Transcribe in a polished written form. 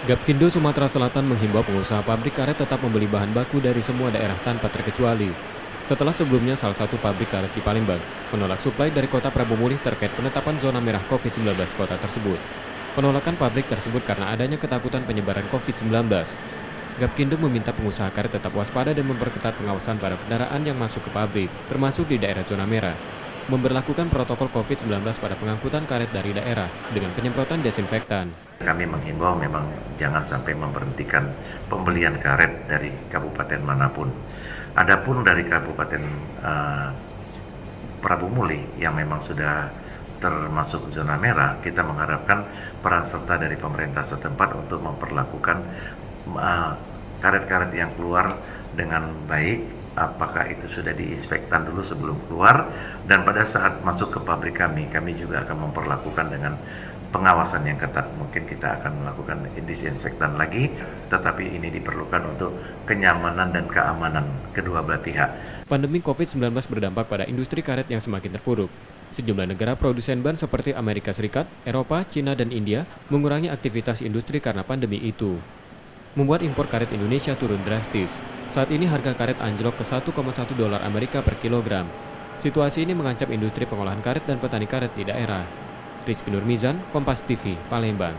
Gapkindo Sumatera Selatan menghimbau pengusaha pabrik karet tetap membeli bahan baku dari semua daerah tanpa terkecuali. Setelah sebelumnya salah satu pabrik karet di Palembang menolak suplai dari Kota Prabu Mulih terkait penetapan zona merah COVID-19 kota tersebut. Penolakan pabrik tersebut karena adanya ketakutan penyebaran COVID-19. Gapkindo meminta pengusaha karet tetap waspada dan memperketat pengawasan pada kendaraan yang masuk ke pabrik, termasuk di daerah zona merah. Memberlakukan protokol COVID-19 pada pengangkutan karet dari daerah dengan penyemprotan desinfektan. Kami menghimbau memang jangan sampai memberhentikan pembelian karet dari kabupaten manapun. Adapun dari kabupaten Prabu Mulih yang memang sudah termasuk zona merah, kita mengharapkan peran serta dari pemerintah setempat untuk memperlakukan karet-karet yang keluar dengan baik, apakah itu sudah diinspektan dulu sebelum keluar, dan pada saat masuk ke pabrik kami juga akan memperlakukan dengan pengawasan yang ketat. Mungkin kita akan melakukan disinfektan lagi, tetapi ini diperlukan untuk kenyamanan dan keamanan kedua belah pihak. Pandemi COVID-19 berdampak pada industri karet yang semakin terpuruk. Sejumlah negara produsen ban seperti Amerika Serikat, Eropa, Cina, dan India mengurangi aktivitas industri karena pandemi itu. Membuat impor karet Indonesia turun drastis. Saat ini harga karet anjlok ke 1,1 dolar Amerika per kilogram. Situasi ini mengancam industri pengolahan karet dan petani karet di daerah. Rizky Nurmizan, Kompas TV, Palembang.